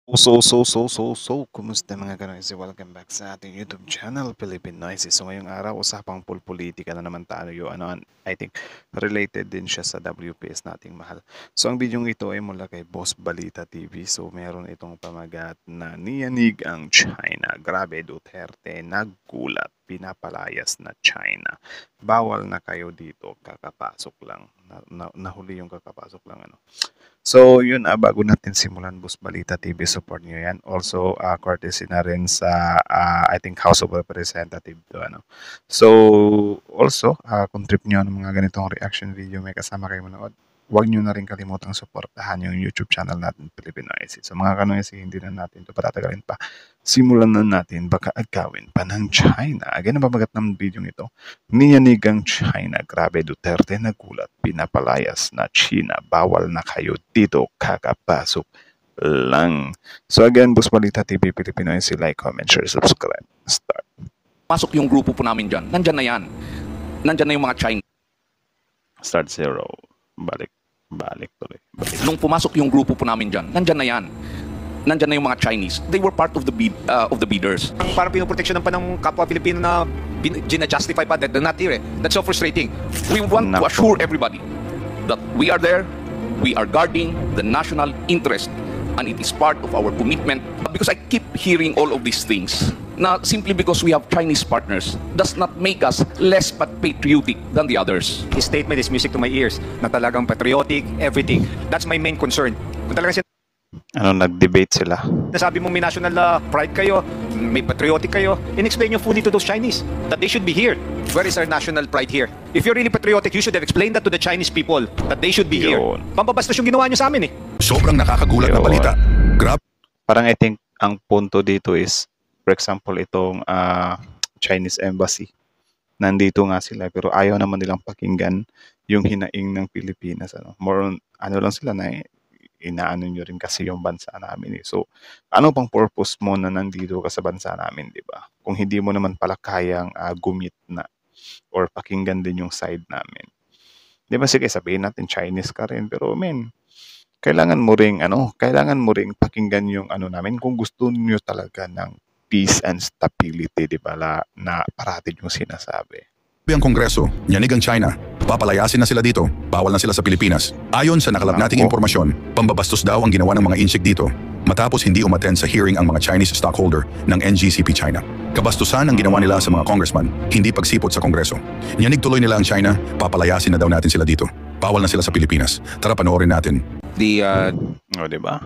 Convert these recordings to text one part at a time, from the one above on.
Kumusta mga kanoise? Welcome back sa ating YouTube channel, Philippine Noises. So ngayong araw, usapang politika na naman tayo. I think related din siya sa WPS nating mahal. So ang video ito ay mula kay Boss Balita TV. So meron itong pamagat na niyanig ang China. Grabe, Duterte, naggulat, pinapalayas na China. Bawal na kayo dito, kakapasok lang. Nahuli yung kakapasok lang So yun, bago natin simulan Boss Balita TV, support nyo yan. Also, courtesy na rin sa, I think, House of Representative to. So, also, kung trip nyo ng mga ganitong reaction video, may kasama kayo manood. Huwag nyo na rin kalimutang suportahan yung YouTube channel natin, Philippine Noises. So mga kanoise, hindi na natin ito patatagalin pa. Simulan na natin, baka agawin pa ng China. Again, ang pamagat ng video ito, niyanigang China, grabe Duterte nagulat, pinapalayas na China, bawal na kayo dito, kakapasok lang. So again, Boss Balita TV, Pilipino, like, comment, share, subscribe. Start. Pasok yung grupo po namin dyan. Nandyan na yan. Nandyan na yung mga Chinese. Start zero. Balik tuloy. Nung pumasok yung grupo po namin dyan, nandyan na yan. Nandyan na yung mga Chinese. They were part of the bidders. Parang pinoproteksyonan pa ng kapwa Pilipino na gina-justify pa that they're not here. That's so frustrating. We want to assure everybody that we are there, we are guarding the national interest, and it is part of our commitment. Because I keep hearing all of these things, na simply because we have Chinese partners does not make us less patriotic than the others. His statement is music to my ears, na talagang patriotic, everything. That's my main concern. Kung talagang nag-debate sila. nasabi mo may national pride kayo, may patriotic kayo, in-explain nyo fully to those Chinese that they should be here. Where is our national pride here? If you're really patriotic, you should have explained that to the Chinese people that they should be here. Pambabastos yung ginawa nyo sa amin eh. Sobrang nakakagulat na balita. Grab. Parang I think ang punto dito is, for example, itong Chinese embassy. Nandito nga sila pero ayaw naman nilang pakinggan yung hinaing ng Pilipinas. More on, lang sila na inaano nyo rin kasi yung bansa namin. So, ano pang purpose mo na nandito ka sa bansa namin, di ba? Kung hindi mo naman pala kayang gumit na or pakinggan din yung side namin. Di ba, sige, sabihin natin Chinese ka rin, pero kailangan mo ring pakinggan yung namin kung gusto niyo talaga ng peace and stability, di ba, na parati yung sinasabi. Ang Kongreso, nyanig ang China, papalayasin na sila dito, bawal na sila sa Pilipinas. Ayon sa nakalap nating impormasyon, pambabastos daw ang ginawa ng mga insik dito matapos hindi umattend sa hearing ang mga Chinese stockholder ng NGCP China. Kabastusan ang ginawa nila sa mga congressman, hindi pagsipot sa Kongreso. Nyanig tuloy nila ang China, papalayasin na daw natin sila dito. Bawal na sila sa Pilipinas. Tara panoorin natin. Di ba?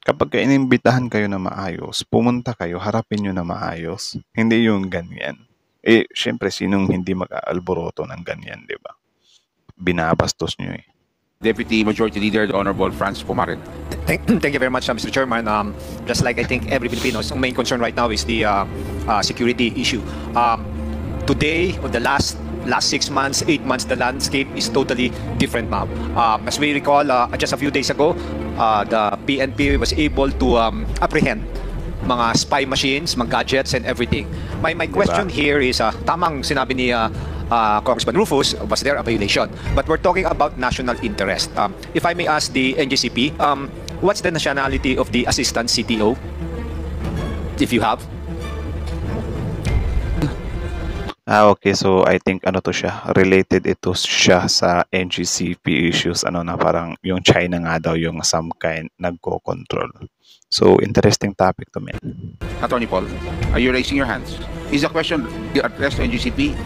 Kapag inimbitahan kayo na maayos, pumunta kayo, harapin nyo na maayos. Hindi yung ganyan. Syempre, sinong hindi mag-aalboroto ng ganyan, di ba? Binabastos nyo eh. Deputy Majority Leader, the Honorable Franz Pumarin. Thank you very much, Mr. Chairman. Just like I think every Filipino's main concern right now is the security issue. Today, or the last 6 months, 8 months, the landscape is totally different now. As we recall, just a few days ago, the PNP was able to apprehend mga spy machines, mga gadgets and everything. My question here is, tamang sinabi ni Congressman Rufus, was there a violation? But we're talking about national interest. If I may ask the NGCP, what's the nationality of the assistant CTO? If you have? Okay, so I think related ito siya sa NGCP issues, na parang yung China nga daw yung some kind nagko-control. So, interesting topic to me. Attorney Paul, are you raising your hands? Is the question addressed to NGCP?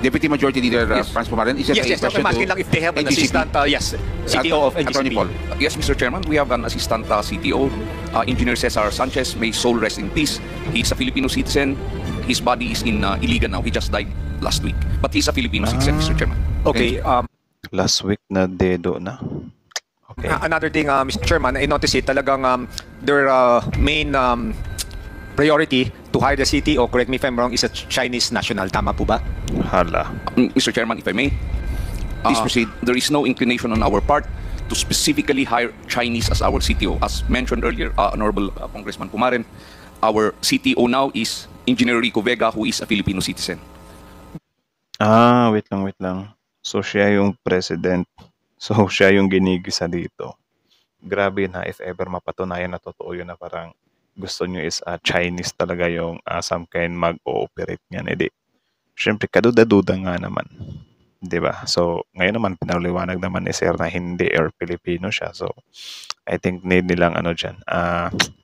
Deputy Majority Leader Franz Pumarin, is it a question I'm asking lang if they have an NGCP? assistant, CTO of NGCP. Attorney Paul. Yes, Mr. Chairman, we have an assistant CTO, Engineer Cesar Sanchez. May soul rest in peace. He's a Filipino citizen. His body is in Iligan now. He just died last week. But he's a Filipino citizen, Mr. Chairman. Okay. Last week na dedo na. Okay. Another thing, Mr. Chairman, I noticed it talagang their main priority to hire the CTO, correct me if I'm wrong, is a Chinese national. Tama po ba? Hala. Mr. Chairman, if I may, please proceed. There is no inclination on our part to specifically hire Chinese as our CTO. As mentioned earlier, Honorable Congressman Pumarin, our CTO now is Engineer Rico Vega, who is a Filipino citizen. Wait lang. So, siya yung president. So, siya yung ginigisa dito. grabe na if ever mapatunayan na totoo yun na parang gusto nyo is Chinese talaga yung some kind mag-ooperate niyan. Edi, syempre, kaduda-duda nga naman. 'Di ba? So, ngayon naman, pinaliwanag naman ni Sir na hindi or Filipino siya. So, I think need nilang dyan,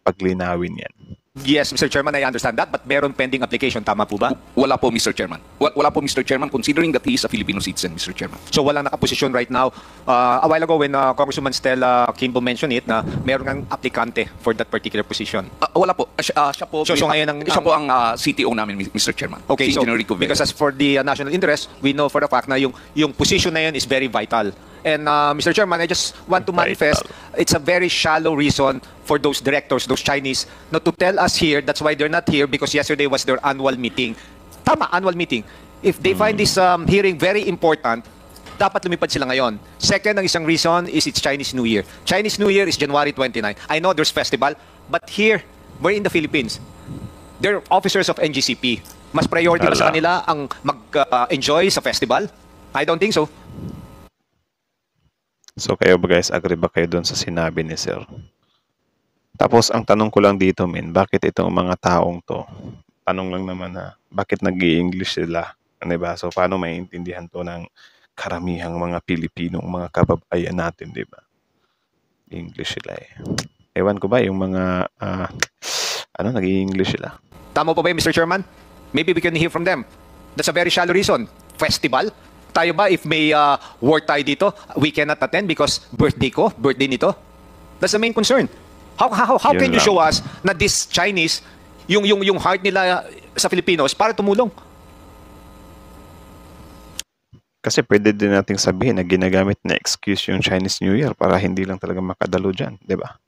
paglinawin yan. Yes, Mr. Chairman, I understand that, but meron pending application, tama po ba? Wala po, Mr. Chairman. Wala po, Mr. Chairman, considering that he is a Filipino citizen, Mr. Chairman. So walang nakaposisyon right now. A while ago when Congresswoman Stella Kimbo mentioned it na meron ng aplikante for that particular position. Wala po. Siya po, So ngayon siya po ang CTO namin, Mr. Chairman. Okay, Si so Engineer Rico Vera. because as for the national interest, we know for the fact na yung position na yun is very vital. And Mr. Chairman, I just want to manifest, it's a very shallow reason for those directors, those Chinese, not to tell us here, that's why they're not here, because yesterday was their annual meeting. Tama, annual meeting. If they find this hearing very important, dapat lumipad sila ngayon. Second, ang isang reason is it's Chinese New Year. Chinese New Year is January 29. I know there's festival, but here, we're in the Philippines. They're officers of NGCP. Mas priority ba sa kanila ang mag-enjoy sa festival? I don't think so. So, kayo ba guys, agree ba kayo doon sa sinabi ni Sir? Tapos, ang tanong ko lang dito, bakit itong mga taong to, tanong lang naman na, bakit nag-i-English sila? Ano ba? So, paano maiintindihan to ng karamihang mga Pilipinong mga kababayan natin, di ba? English sila eh. Ewan ko ba, yung mga, nag-i-English sila? Tama po ba yun, Mr. Chairman? Maybe we can hear from them. That's a very shallow reason. Festival? Tayo ba, if may war tayo dito, we cannot attend because birthday nito? That's the main concern. How can you show us na this Chinese, yung heart nila sa Filipinos para tumulong? Kasi pwede din nating sabihin na ginagamit na excuse yung Chinese New Year para hindi lang talaga makadalo dyan, di ba?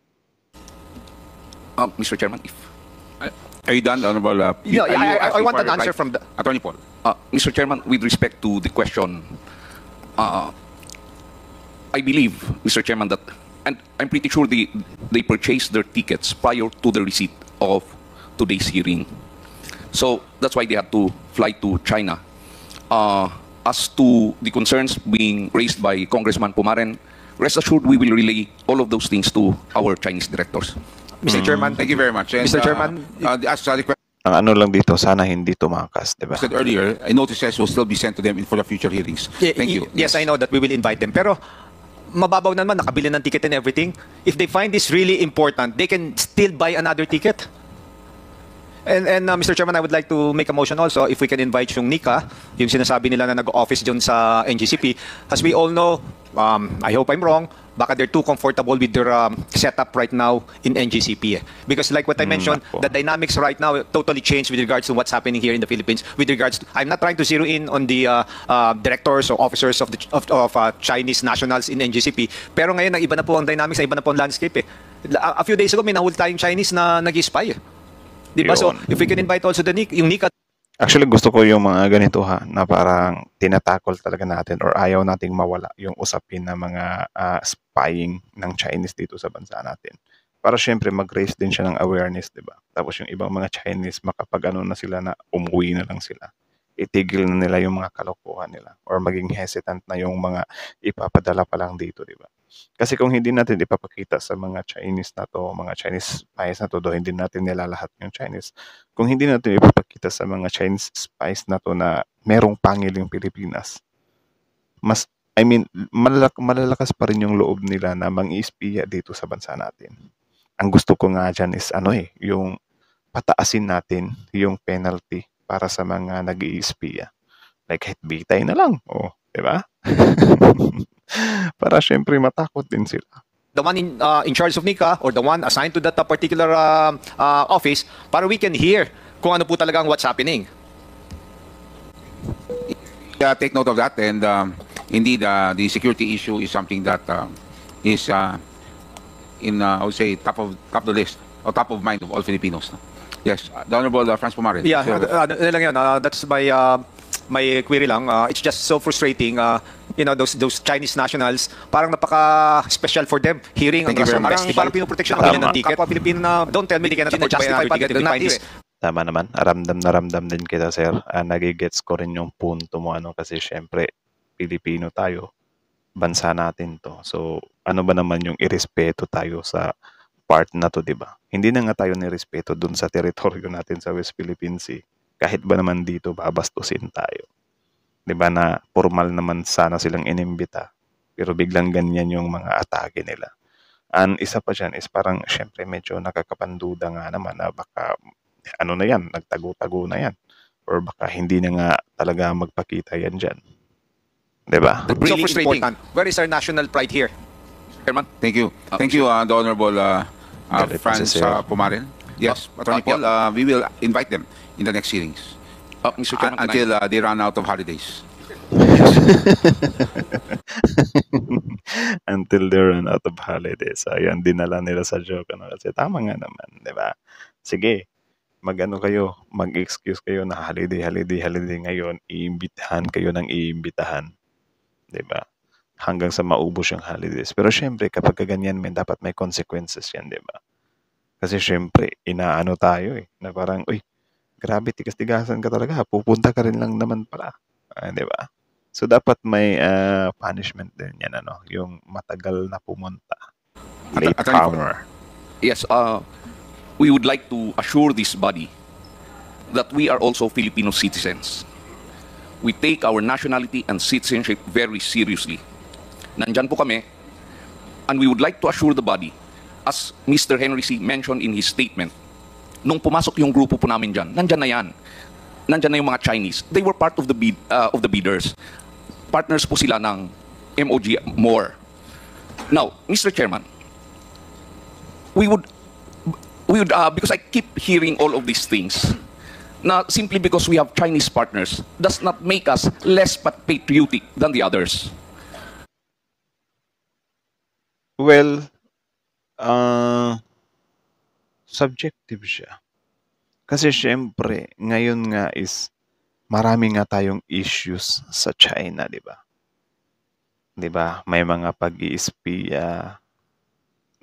Mr. Chairman, if... Are you done, Honorable? I want an answer from the... Attorney Paul. Mr. Chairman, with respect to the question, I believe, Mr. Chairman, that, and I'm pretty sure they purchased their tickets prior to the receipt of today's hearing. So that's why they had to fly to China. As to the concerns being raised by Congressman Pumaren, rest assured we will relay all of those things to our Chinese directors. Mr. Chairman, Thank you very much. And, Mr. Chairman, as the question Ang ano lang dito, sana hindi tumakas, di ba? said earlier, notices will still be sent to them for the future hearings. Thank you. Yes, I know that we will invite them. Pero mababaw naman, nakabili ng ticket and everything. If they find this really important, they can still buy another ticket. And Mr. Chairman, I would like to make a motion also if we can invite yung Nika, yung sinasabi nila na nag-office dyan sa NGCP. As we all know, I hope I'm wrong, baka they're too comfortable with their setup right now in NGCP. Because like what I mentioned, the dynamics right now totally changed with regards to what's happening here in the Philippines. With regards to, I'm not trying to zero in on the directors or officers of Chinese nationals in NGCP. Pero ngayon, iba na po ang dynamics, iba na po ang landscape. A few days ago, may nahuli tayong Chinese na nag-spy. Diba? So, if we can invite also yung Nika. Actually, gusto ko yung mga ganito na parang tinatakol talaga natin or ayaw nating mawala yung usapin na mga spying ng Chinese dito sa bansa natin. Para syempre mag-raise din siya ng awareness, di ba? Tapos yung ibang mga Chinese, makapag-ano na sila na umuwi na lang sila. Itigil na nila yung mga kalokohan nila or maging hesitant na yung mga ipapadala pa lang dito, di ba? Kasi kung hindi natin ipapakita sa mga Chinese na to, mga Chinese spies na to, hindi natin nilalahat yung Chinese. Kung hindi natin ipapakita sa mga Chinese spies na to na merong pangil yung Pilipinas, malalakas pa rin yung loob nila na mang-iispiya dito sa bansa natin. Ang gusto ko nga dyan is yung pataasin natin yung penalty para sa mga nag-iispiya. Like, hitbitay na lang. Oh, di ba? Para syempre matakot din sila. The one in charge of Nika or the one assigned to that particular office para we can hear kung ano po talagang what's happening. Take note of that, and indeed, the security issue is something that is in, I would say, top of the list or top of mind of all Filipinos. Yes, the Honorable Franz Pumaren. Yeah, that's my query lang. It's just so frustrating. Those Chinese nationals, parang napaka-special for them. Hearing ang parang pinoproteksyon ang ng ticket. Kapwa Pilipino na, don't tell me they cannot afford to buy another ticket if they find this. Tama naman. Ramdam din kita, sir. Nagigets ko rin yung punto mo, kasi syempre, Pilipino tayo. bansa natin 'to. So, ano ba naman yung irespeto tayo sa part na 'to, 'di ba? Hindi na nga tayo nirespeto dun sa teritoryo natin sa West Philippine Sea. Kahit ba naman dito babastusin tayo. 'Di ba na formal naman sana silang inimbita, pero biglang ganyan yung mga atake nila. And isa pa diyan is parang siyempre medyo nakakapanduda nga naman na baka ano na yan, nagtago-tago na yan. Or baka hindi na nga talaga magpakita yan dyan. 'Di ba? So Really frustrating. important. Where is our national pride here? Chairman? Thank you. Thank you, the Honorable Galit na Franz si Sir. Pumarin. Yes, Attorney yeah. Paul, we will invite them in the next hearings Mr. Chairman, can I- until they run out of holidays. Until they run out of holidays. Ayan, dinala nila sa joke. Ano, kasi tama nga naman, 'di ba? Sige, mag-ano kayo, mag-excuse kayo na holiday ngayon, iimbitahan kayo ng iimbitahan. 'Di ba? Hanggang sa maubos yung holidays. Pero syempre, kapag ganyan, dapat may consequences yan, 'di ba? Kasi syempre, inaano tayo na parang, uy, grabe, tigas-tigasan ka talaga, pupunta ka rin lang naman pala. 'Di ba? So, dapat may punishment din yan, yung matagal na pumunta. Late Attorney Paul. comer. Yes, we would like to assure this body that we are also Filipino citizens. We take our nationality and citizenship very seriously. Nandyan po kami, and we would like to assure the body, as Mr. Henry C. mentioned in his statement, nung pumasok yung grupo po namin dyan, nandyan na yan. Nandyan na yung mga Chinese. They were part of the bidders. Partners po sila ng MOG more. Now, Mr. Chairman, we would because I keep hearing all of these things, na simply because we have Chinese partners does not make us less patriotic than the others. Well, subjective siya. Kasi syempre, ngayon nga is marami nga tayong issues sa China, 'di ba? 'Di ba? May mga pag-iispiya,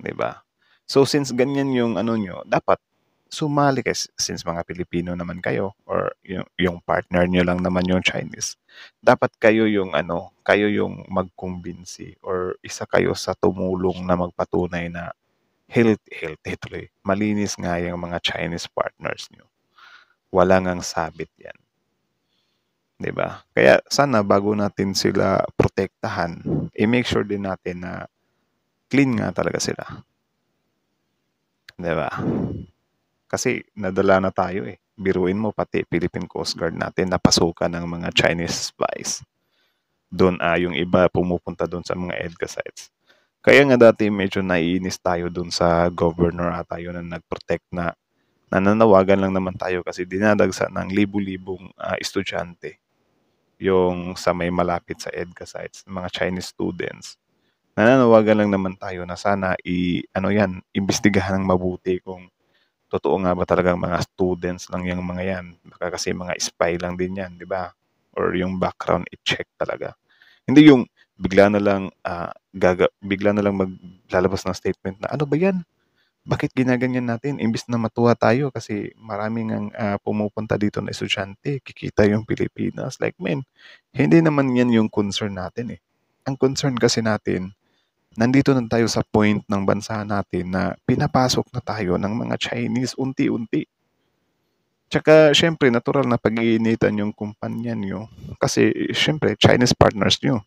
'di ba? So since ganyan yung nyo, dapat sumali kayo since mga Pilipino naman kayo or yung partner nyo lang naman yung Chinese. Dapat kayo yung kayo yung magkumbinsi or isa kayo sa tumulong na magpatunay na healthy tuloy. Malinis nga yung mga Chinese partners nyo. Wala ngang sabit yan. 'Di ba? Kaya sana bago natin sila protektahan, i-make sure din natin na clean nga talaga sila. 'Di ba? Kasi nadala na tayo Biruin mo pati Philippine Coast Guard natin napasukan ng mga Chinese spies. Doon yung iba pumupunta doon sa mga EDCA sites. Kaya nga dati medyo naiinis tayo doon sa governor tayo na nag-protect na nananawagan lang naman tayo kasi dinadagsa ng libu-libong estudyante yung sa may malapit sa EDCA sites, mga Chinese students. Nananawagan lang naman tayo na sana imbestigahan ng mabuti kung totoo nga ba talagang mga students lang yung mga yan. Baka kasi mga spy lang din yan, di ba? Or yung background i-check talaga. Hindi yung bigla na lang maglalabas ng statement na ano ba yan? Bakit ginaganyan natin? Imbis na matuwa tayo kasi maraming ang pumupunta dito na estudyante, kikita yung Pilipinas. Like, hindi naman yan yung concern natin Ang concern kasi natin, nandito na tayo sa point ng bansa natin na pinapasok na tayo ng mga Chinese unti-unti. Tsaka, syempre, natural na pag-iinitan yung kumpanya nyo. Kasi, syempre, Chinese partners nyo.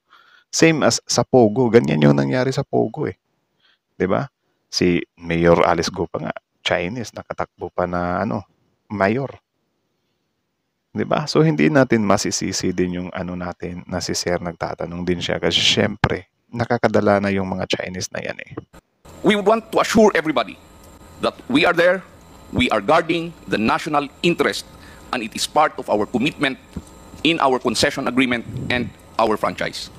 Same as sa Pogo. Ganyan yung nangyari sa Pogo 'Di ba? Si Mayor Alice Go pa nga, Chinese, nakatakbo pa na mayor. 'Di ba? So hindi natin masisisi din yung natin na si Sir nagtatanong din siya kasi syempre nakakadala na yung mga Chinese na yan We would want to assure everybody that we are there, we are guarding the national interest, and it is part of our commitment in our concession agreement and our franchise.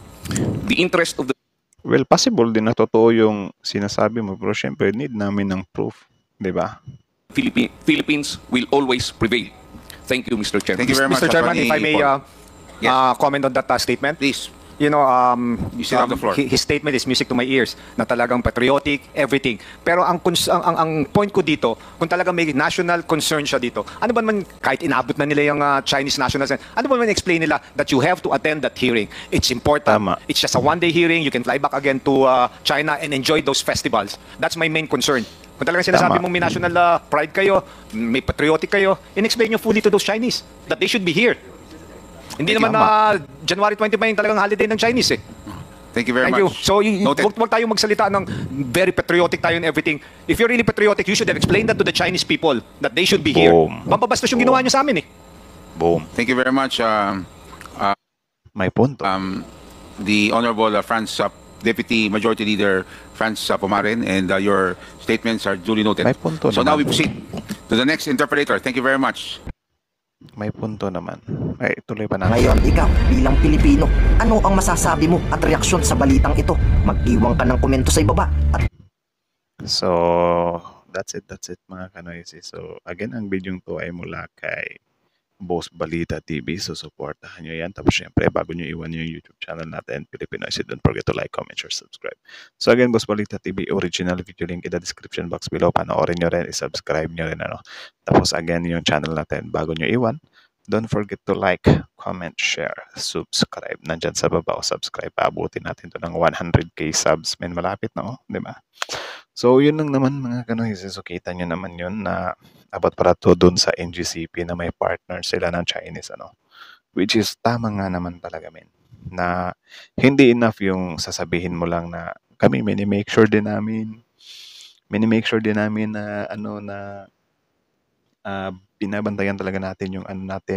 The interest of the Well, possible din na totoo yung sinasabi mo pero syempre need namin ng proof, 'di ba? Philippines will always prevail. Thank you, Mr. Chairman. Thank you very much, Mr. Chairman, if I may Paul. Yes. comment on that statement. Please. you know, You still have the floor. his statement is music to my ears, na talagang patriotic, everything. Pero ang point ko dito, kung talagang may national concern siya dito, ano ba naman, kahit inabot na nila yung Chinese nationals, ano ba naman explain nila that you have to attend that hearing? It's important. Tama. It's just a one-day hearing. You can fly back again to China and enjoy those festivals. That's my main concern. Kung talagang sinasabi Tama. mong may national pride kayo, may patriotic kayo, in-explain nyo fully to those Chinese that they should be here. Hindi naman na January 20 pa yung talagang holiday ng Chinese eh. Thank you very Thank you. much. So, Noted. wag tayo magsalita ng very patriotic tayo and everything. If you're really patriotic, you should have explained that to the Chinese people that they should be here. Boom. Mababastos yung ginawa nyo sa amin eh. Boom. Thank you very much, May punto. the Honorable Deputy Majority Leader Franz Pomaren, and your statements are duly noted. May punto So now we naman. proceed to the next interpreter. Thank you very much. May punto naman. Ay, tuloy pa natin. Ngayon, ikaw bilang Pilipino, ano ang masasabi mo at reaksyon sa balitang ito? Mag-iwan ka ng komento sa ibaba at So, that's it mga kanoysi. So, again, ang video to ay mula kay Boss Balita TV. So, supportahan nyo yan. Tapos, syempre, bago nyo iwan yung YouTube channel natin, Pilipinoisid, don't forget to like, comment, share, subscribe. So, again, Boss Balita TV, original video link in the description box below. Panoorin nyo rin, isubscribe nyo rin. Tapos, again, yung channel natin, bago nyo iwan, don't forget to like, comment, share, subscribe. Nandyan sa baba o subscribe. Paabutin natin to ng 100k subs. Men, malapit na, di ba? So, yun lang naman mga kanoysi. So, kita nyo naman yun na about para to dun sa NGCP na may partner sila ng Chinese, which is tama nga naman talaga, men. Na hindi enough yung sasabihin mo lang na kami, mini-make sure din namin na, binabantayan talaga natin yung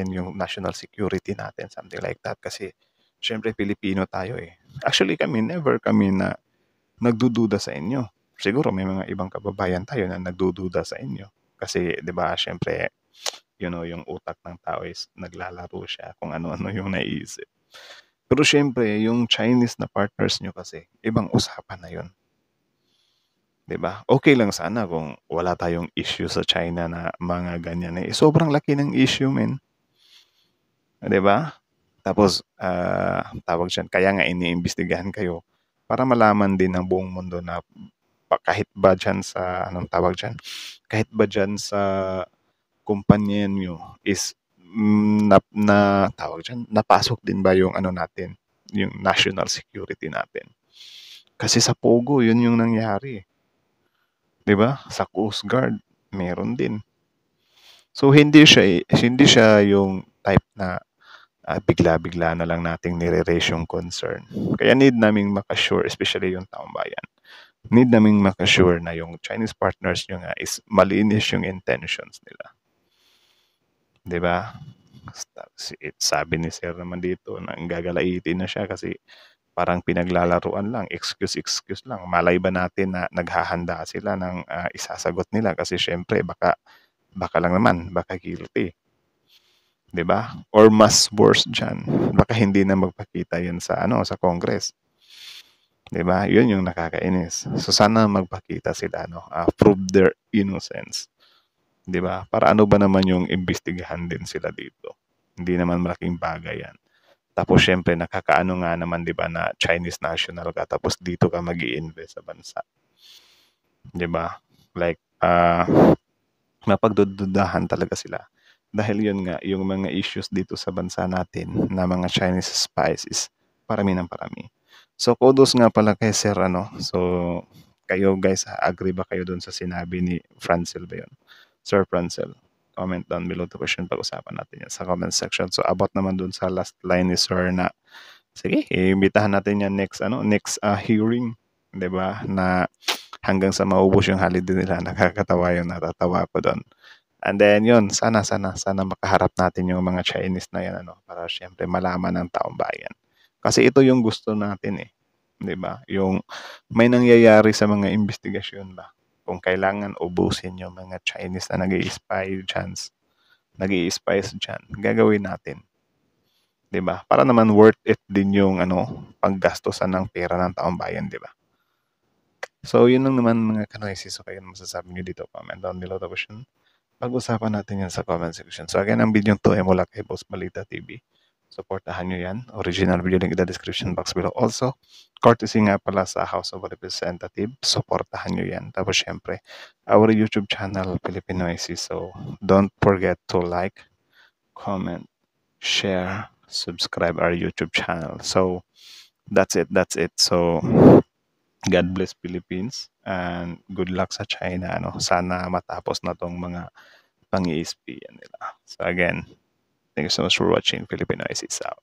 yung national security natin, something like that. Kasi, syempre, Pilipino tayo eh. Actually, never kami na nagdududa sa inyo. Siguro may mga ibang kababayan tayo na nagdududa sa inyo. Kasi, di ba, syempre, yung utak ng tao is naglalaro siya kung ano-ano yung naiisip. Pero syempre, yung Chinese na partners nyo kasi, ibang usapan na yun. Di ba? Okay lang sana kung wala tayong issue sa China na mga ganyan eh. Sobrang laki ng issue, men. Di ba? Tapos, tawag dyan, kaya nga iniimbestigahan kayo para malaman din ng buong mundo na kahit ba dyan sa, kahit ba dyan sa kumpanya nyo is tawag dyan, napasok din ba yung natin, yung national security natin. Kasi sa Pogo, yun yung nangyari. Diba? Sa Coast Guard, meron din. So, hindi siya yung type na bigla-bigla na lang nating nire-raise yung concern. Kaya need naming makasure, especially yung taong bayan, need naming makasure na yung Chinese partners nyo nga is malinis yung intentions nila. Diba? Sabi ni Sir naman dito na gagalaitin na siya kasi parang pinaglalaruan lang, excuse lang. Malay ba natin na naghahanda sila ng isasagot nila kasi syempre baka lang naman, baka guilty. 'Di ba? Or mas worse dyan, baka hindi na magpakita yan sa Congress. 'Di ba? Yun yung nakakainis. So sana magpakita sila, prove their innocence. 'Di ba? Para ano ba naman yung imbestigahan din sila dito. Hindi naman malaking bagay yan. Tapos syempre nakakaano nga naman 'di ba na Chinese national ka tapos dito ka magi-invest sa bansa. 'Di ba? Like mapagdududahan talaga sila. Dahil yun nga, yung mga issues dito sa bansa natin na mga Chinese spies is parami ng parami. So, kudos nga pala kay Sir, So, kayo guys, agree ba kayo dun sa sinabi ni Francel ba yun? Sir Francel, comment down below the question. Pag-usapan natin yan sa comment section. So, about naman dun sa last line ni Sir na, sige, iimbitahan natin yan next hearing. 'Di ba? Na hanggang sa maubos yung holiday nila, nakakatawa yun, natatawa ko doon. And then yun, sana makaharap natin yung mga Chinese na yan, para syempre malaman ng taong bayan. Kasi ito yung gusto natin eh. 'Di ba? Yung may nangyayari sa mga investigasyon ba? Kung kailangan ubusin yung mga Chinese na nag-i-spy dyan, gagawin natin. 'Di ba? Para naman worth it din yung paggastosan ng pera ng taong bayan, 'di ba? So, yun lang naman mga kanoysi. So, kayo masasabi nyo dito, comment down below. Tapos yun, pag-usapan natin yan sa comment section. So, again, ang video to ay mula kay Boss Balita TV. Supportahan nyo yan. Original video link in the description box below. Also, courtesy nga pala sa House of Representatives, supportahan nyo yan. Tapos syempre, our YouTube channel, Filipino IC. So, don't forget to like, comment, share, subscribe our YouTube channel. So, that's it. So, God bless Philippines and good luck sa China. Sana matapos na tong mga pang-iispiyan nila. So again, thank you so much for watching. Filipino IC out.